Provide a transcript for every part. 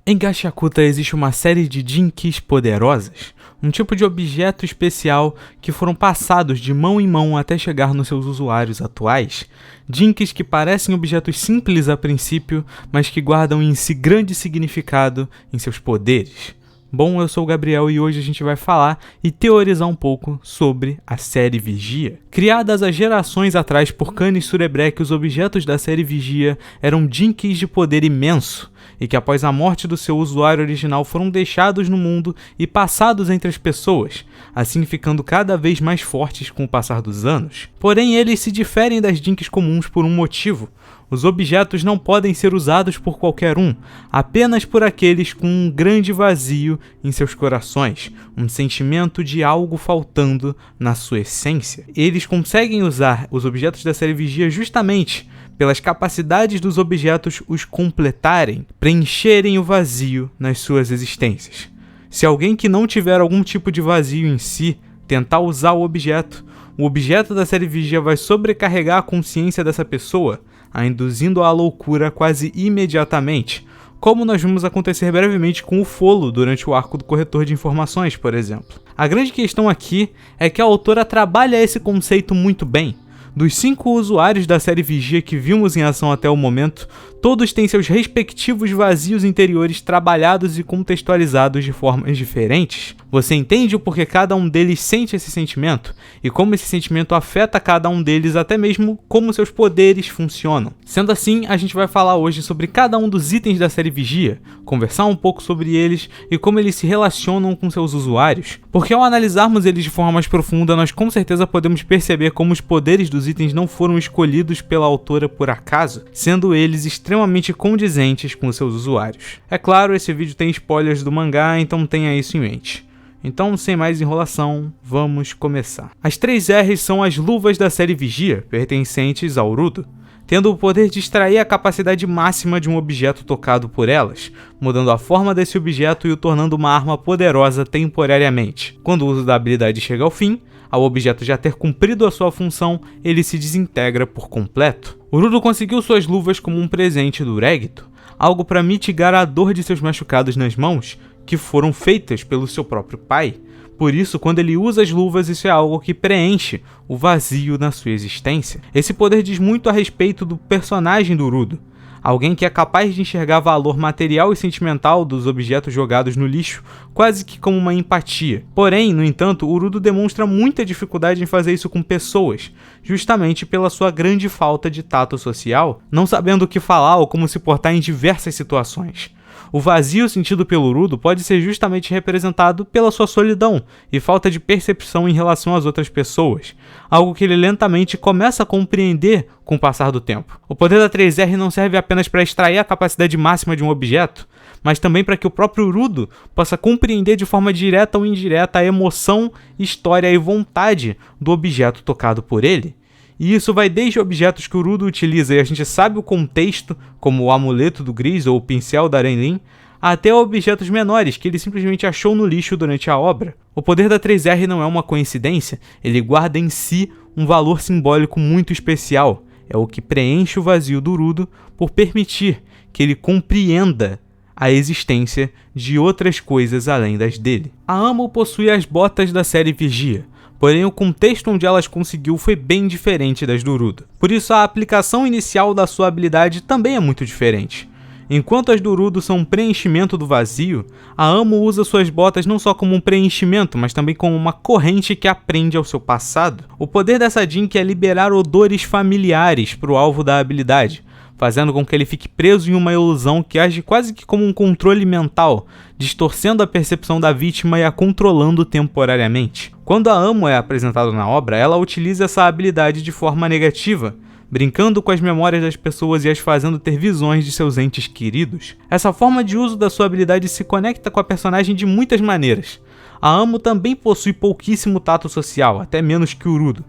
Em Gashakuta existe uma série de Jinkis poderosas, um tipo de objeto especial que foram passados de mão em mão até chegar nos seus usuários atuais. Jinkis que parecem objetos simples a princípio, mas que guardam em si grande significado em seus poderes. Bom, eu sou o Gabriel e hoje a gente vai falar e teorizar um pouco sobre a série Vigia. Criadas há gerações atrás por Canis Surebrek, os objetos da série Vigia eram Jinkis de poder imenso, e que após a morte do seu usuário original foram deixados no mundo e passados entre as pessoas, assim ficando cada vez mais fortes com o passar dos anos. Porém, eles se diferem das Jinkis comuns por um motivo. Os objetos não podem ser usados por qualquer um, apenas por aqueles com um grande vazio em seus corações, um sentimento de algo faltando na sua essência. Eles conseguem usar os objetos da série Vigia justamente pelas capacidades dos objetos os completarem, preencherem o vazio nas suas existências. Se alguém que não tiver algum tipo de vazio em si tentar usar o objeto da série Vigia vai sobrecarregar a consciência dessa pessoa, a induzindo à loucura quase imediatamente, como nós vimos acontecer brevemente com o Folo durante o arco do Corretor de Informações, por exemplo. A grande questão aqui é que a autora trabalha esse conceito muito bem. Dos 5 usuários da série Vigia que vimos em ação até o momento, todos têm seus respectivos vazios interiores trabalhados e contextualizados de formas diferentes. Você entende o porquê cada um deles sente esse sentimento e como esse sentimento afeta cada um deles, até mesmo como seus poderes funcionam. Sendo assim, a gente vai falar hoje sobre cada um dos itens da série Vigia, conversar um pouco sobre eles e como eles se relacionam com seus usuários, porque ao analisarmos eles de forma mais profunda, nós com certeza podemos perceber como os poderes dos itens não foram escolhidos pela autora por acaso, sendo eles extremamente condizentes com seus usuários. É claro, esse vídeo tem spoilers do mangá, então tenha isso em mente. Então, sem mais enrolação, vamos começar. As 3 R's são as luvas da série Vigia, pertencentes ao Urudo, tendo o poder de extrair a capacidade máxima de um objeto tocado por elas, mudando a forma desse objeto e o tornando uma arma poderosa temporariamente. Quando o uso da habilidade chega ao fim, ao objeto já ter cumprido a sua função, ele se desintegra por completo. Urudo conseguiu suas luvas como um presente do Regito, algo para mitigar a dor de seus machucados nas mãos, que foram feitas pelo seu próprio pai. Por isso, quando ele usa as luvas, isso é algo que preenche o vazio na sua existência. Esse poder diz muito a respeito do personagem do Urudo, alguém que é capaz de enxergar valor material e sentimental dos objetos jogados no lixo, quase que como uma empatia. Porém, no entanto, Urudo demonstra muita dificuldade em fazer isso com pessoas, justamente pela sua grande falta de tato social, não sabendo o que falar ou como se portar em diversas situações. O vazio sentido pelo Urudo pode ser justamente representado pela sua solidão e falta de percepção em relação às outras pessoas, algo que ele lentamente começa a compreender com o passar do tempo. O poder da 3R não serve apenas para extrair a capacidade máxima de um objeto, mas também para que o próprio Urudo possa compreender de forma direta ou indireta a emoção, história e vontade do objeto tocado por ele. E isso vai desde objetos que o Urudo utiliza e a gente sabe o contexto, como o amuleto do Gris ou o pincel da Arenlin, até objetos menores que ele simplesmente achou no lixo durante a obra. O poder da 3R não é uma coincidência, ele guarda em si um valor simbólico muito especial. É o que preenche o vazio do Urudo por permitir que ele compreenda a existência de outras coisas além das dele. A Amo possui as botas da série Vigia, porém o contexto onde elas conseguiu foi bem diferente das do Urudo. Por isso a aplicação inicial da sua habilidade também é muito diferente. Enquanto as do Urudo são um preenchimento do vazio, a Amo usa suas botas não só como um preenchimento, mas também como uma corrente que aprende ao seu passado. O poder dessa Jink é liberar odores familiares para o alvo da habilidade, fazendo com que ele fique preso em uma ilusão que age quase que como um controle mental, distorcendo a percepção da vítima e a controlando temporariamente. Quando a Amo é apresentada na obra, ela utiliza essa habilidade de forma negativa, brincando com as memórias das pessoas e as fazendo ter visões de seus entes queridos. Essa forma de uso da sua habilidade se conecta com a personagem de muitas maneiras. A Amo também possui pouquíssimo tato social, até menos que o Urudo.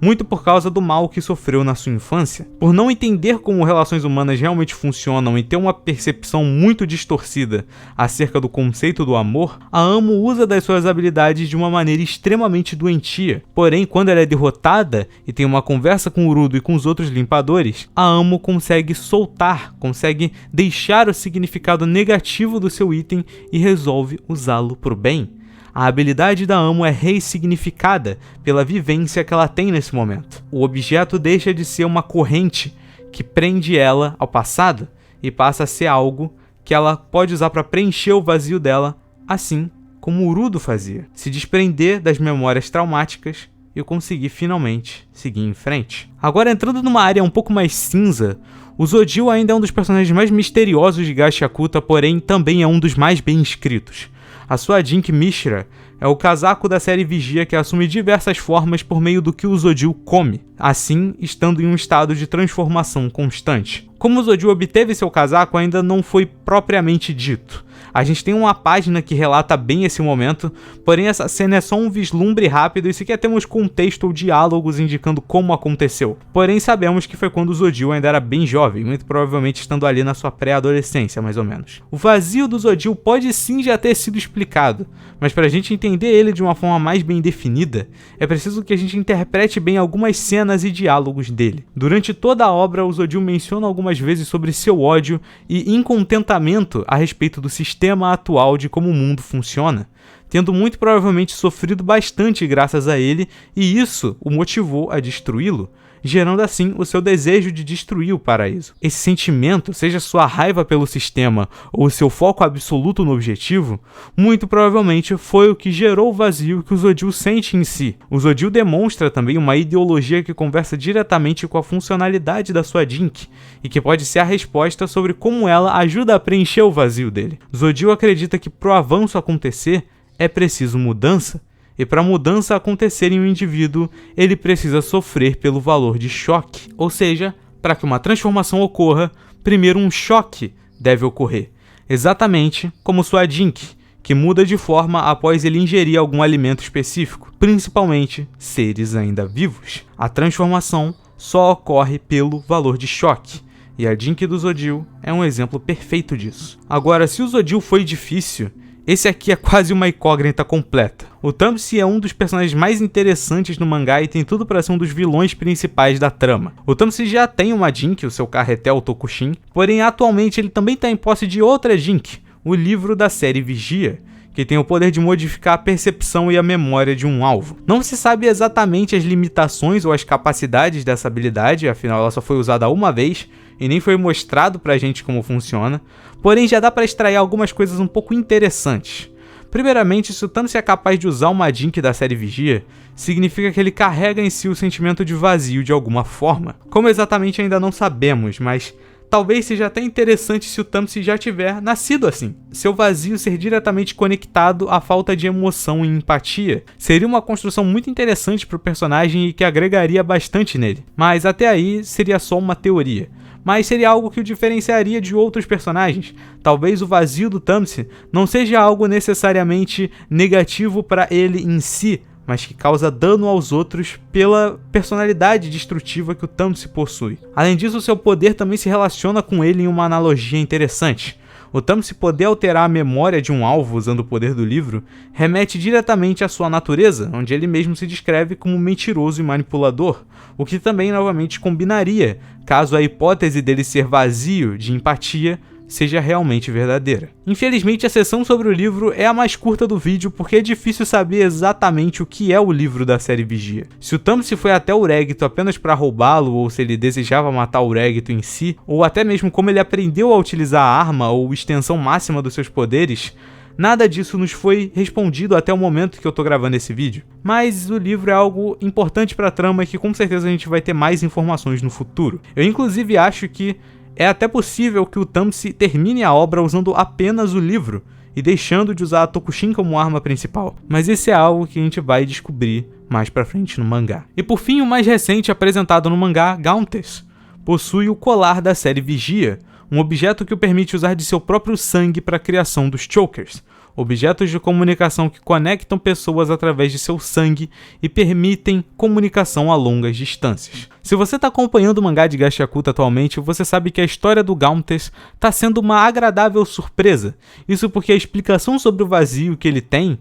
muito por causa do mal que sofreu na sua infância. Por não entender como relações humanas realmente funcionam e ter uma percepção muito distorcida acerca do conceito do amor, a Amo usa das suas habilidades de uma maneira extremamente doentia. Porém, quando ela é derrotada e tem uma conversa com Urudo e com os outros limpadores, a Amo consegue soltar, consegue deixar o significado negativo do seu item e resolve usá-lo para o bem. A habilidade da Amo é ressignificada pela vivência que ela tem nesse momento. O objeto deixa de ser uma corrente que prende ela ao passado e passa a ser algo que ela pode usar para preencher o vazio dela, assim como Urudo fazia. Se desprender das memórias traumáticas e conseguir finalmente seguir em frente. Agora, entrando numa área um pouco mais cinza, o Zodil ainda é um dos personagens mais misteriosos de Gashakuta, porém também é um dos mais bem escritos. A sua Jink Mishra é o casaco da série Vigia que assume diversas formas por meio do que o Zodil come, assim estando em um estado de transformação constante. Como o Zodil obteve seu casaco ainda não foi propriamente dito. A gente tem uma página que relata bem esse momento, porém essa cena é só um vislumbre rápido e sequer temos contexto ou diálogos indicando como aconteceu. Porém sabemos que foi quando o Zodil ainda era bem jovem, muito provavelmente estando ali na sua pré-adolescência mais ou menos. O vazio do Zodil pode sim já ter sido explicado, mas para a gente entender ele de uma forma mais bem definida, é preciso que a gente interprete bem algumas cenas e diálogos dele. Durante toda a obra, o Zodil menciona algumas vezes sobre seu ódio e incontentamento a respeito do sistema atual de como o mundo funciona, tendo muito provavelmente sofrido bastante graças a ele, e isso o motivou a destruí-lo, gerando assim o seu desejo de destruir o paraíso. Esse sentimento, seja sua raiva pelo sistema ou seu foco absoluto no objetivo, muito provavelmente foi o que gerou o vazio que o Zodil sente em si. O Zodil demonstra também uma ideologia que conversa diretamente com a funcionalidade da sua Jink, e que pode ser a resposta sobre como ela ajuda a preencher o vazio dele. Zodil acredita que para o avanço acontecer, é preciso mudança, e para a mudança acontecer em um indivíduo, ele precisa sofrer pelo valor de choque. Ou seja, para que uma transformação ocorra, primeiro um choque deve ocorrer, exatamente como sua Jink, que muda de forma após ele ingerir algum alimento específico, principalmente seres ainda vivos. A transformação só ocorre pelo valor de choque, e a Jink do Zodil é um exemplo perfeito disso. Agora, se o Zodil foi difícil, esse aqui é quase uma incógnita completa. O Tamsi é um dos personagens mais interessantes no mangá e tem tudo para ser um dos vilões principais da trama. O Tamsi já tem uma Jink, o seu Carretel Tokushin, porém atualmente ele também está em posse de outra Jink, o livro da série Vigia, que tem o poder de modificar a percepção e a memória de um alvo. Não se sabe exatamente as limitações ou as capacidades dessa habilidade, afinal ela só foi usada uma vez e nem foi mostrado pra gente como funciona, porém já dá para extrair algumas coisas um pouco interessantes. Primeiramente, se o Tamsi é capaz de usar uma Jink da série Vigia, significa que ele carrega em si o sentimento de vazio de alguma forma. Como exatamente ainda não sabemos, mas talvez seja até interessante se o Tamsi já tiver nascido assim. Seu vazio ser diretamente conectado à falta de emoção e empatia seria uma construção muito interessante para o personagem e que agregaria bastante nele. Mas até aí seria só uma teoria. Mas seria algo que o diferenciaria de outros personagens. Talvez o vazio do Tamsi não seja algo necessariamente negativo para ele em si, mas que causa dano aos outros pela personalidade destrutiva que o Tamsi possui. Além disso, seu poder também se relaciona com ele em uma analogia interessante. O Tamsi poder alterar a memória de um alvo usando o poder do livro remete diretamente à sua natureza, onde ele mesmo se descreve como mentiroso e manipulador, o que também novamente combinaria, caso a hipótese dele ser vazio de empatia seja realmente verdadeira. Infelizmente, a sessão sobre o livro é a mais curta do vídeo porque é difícil saber exatamente o que é o livro da série Vigia. Se o Tamsi foi até o Regito apenas para roubá-lo, ou se ele desejava matar o Regito em si, ou até mesmo como ele aprendeu a utilizar a arma ou extensão máxima dos seus poderes, nada disso nos foi respondido até o momento que eu tô gravando esse vídeo. Mas o livro é algo importante para a trama e que com certeza a gente vai ter mais informações no futuro. Eu inclusive acho que é até possível que o Tamsi termine a obra usando apenas o livro e deixando de usar a Tokushin como arma principal. Mas esse é algo que a gente vai descobrir mais pra frente no mangá. E por fim, o mais recente apresentado no mangá, Gauntless, possui o colar da série Vigia, um objeto que o permite usar de seu próprio sangue para a criação dos Chokers, objetos de comunicação que conectam pessoas através de seu sangue e permitem comunicação a longas distâncias. Se você está acompanhando o mangá de Gashakuta atualmente, você sabe que a história do Gauntless está sendo uma agradável surpresa. Isso porque a explicação sobre o vazio que ele tem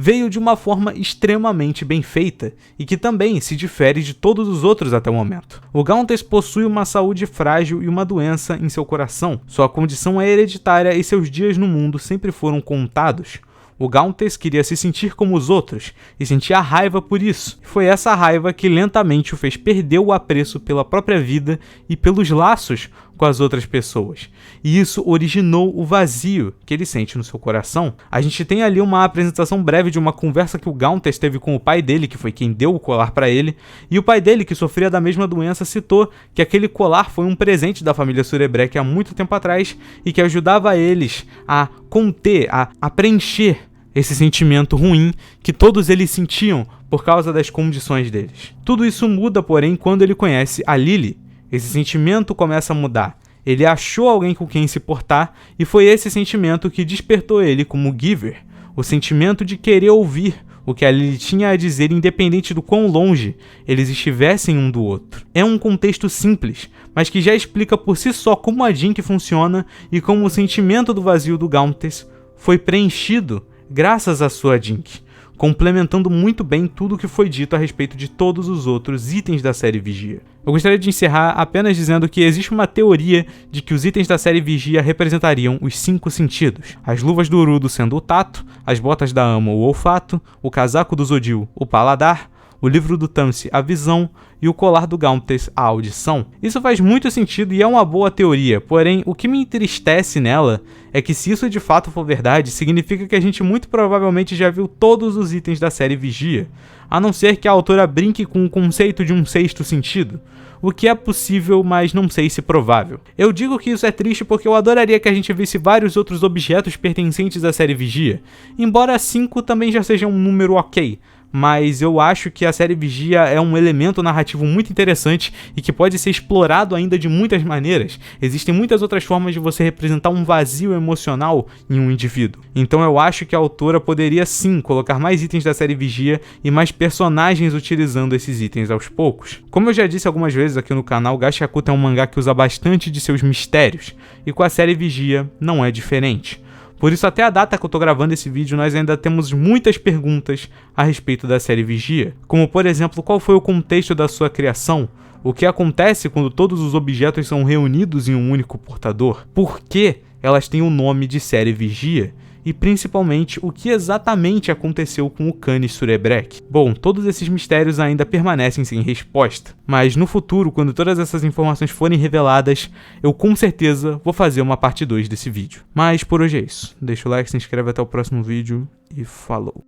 veio de uma forma extremamente bem feita e que também se difere de todos os outros até o momento. O Gauntless possui uma saúde frágil e uma doença em seu coração. Sua condição é hereditária e seus dias no mundo sempre foram contados. O Gauntless queria se sentir como os outros e sentia raiva por isso. Foi essa raiva que lentamente o fez perder o apreço pela própria vida e pelos laços com as outras pessoas. E isso originou o vazio que ele sente no seu coração. A gente tem ali uma apresentação breve de uma conversa que o Gauntless teve com o pai dele, que foi quem deu o colar para ele, e o pai dele, que sofria da mesma doença, citou que aquele colar foi um presente da família Surebrek há muito tempo atrás e que ajudava eles a conter, a preencher esse sentimento ruim que todos eles sentiam por causa das condições deles. Tudo isso muda, porém, quando ele conhece a Lily. Esse sentimento começa a mudar. Ele achou alguém com quem se portar e foi esse sentimento que despertou ele como Giver. O sentimento de querer ouvir o que a Lily tinha a dizer, independente do quão longe eles estivessem um do outro. É um contexto simples, mas que já explica por si só como a Jink funciona e como o sentimento do vazio do Gauntless foi preenchido graças à sua Jink, complementando muito bem tudo o que foi dito a respeito de todos os outros itens da série Vigia. Eu gostaria de encerrar apenas dizendo que existe uma teoria de que os itens da série Vigia representariam os 5 sentidos. As luvas do Urudo sendo o tato, as botas da Amo o olfato, o casaco do Zodil o paladar, o livro do Tamsi a visão e o colar do Gauntless a audição. Isso faz muito sentido e é uma boa teoria, porém o que me entristece nela é que se isso de fato for verdade, significa que a gente muito provavelmente já viu todos os itens da série Vigia, a não ser que a autora brinque com o conceito de um 6º sentido, o que é possível, mas não sei se provável. Eu digo que isso é triste porque eu adoraria que a gente visse vários outros objetos pertencentes à série Vigia, embora 5 também já seja um número ok, mas eu acho que a série Vigia é um elemento narrativo muito interessante e que pode ser explorado ainda de muitas maneiras. Existem muitas outras formas de você representar um vazio emocional em um indivíduo. Então eu acho que a autora poderia sim colocar mais itens da série Vigia e mais personagens utilizando esses itens aos poucos. Como eu já disse algumas vezes aqui no canal, Gashakuta é um mangá que usa bastante de seus mistérios, e com a série Vigia não é diferente. Por isso, até a data que eu tô gravando esse vídeo, nós ainda temos muitas perguntas a respeito da série Vigia. Como, por exemplo, qual foi o contexto da sua criação? O que acontece quando todos os objetos são reunidos em um único portador? Por que elas têm o nome de série Vigia? E principalmente, o que exatamente aconteceu com o Canis Surebrek? Bom, todos esses mistérios ainda permanecem sem resposta, mas no futuro, quando todas essas informações forem reveladas, eu com certeza vou fazer uma parte 2 desse vídeo. Mas por hoje é isso. Deixa o like, se inscreve até o próximo vídeo e falou!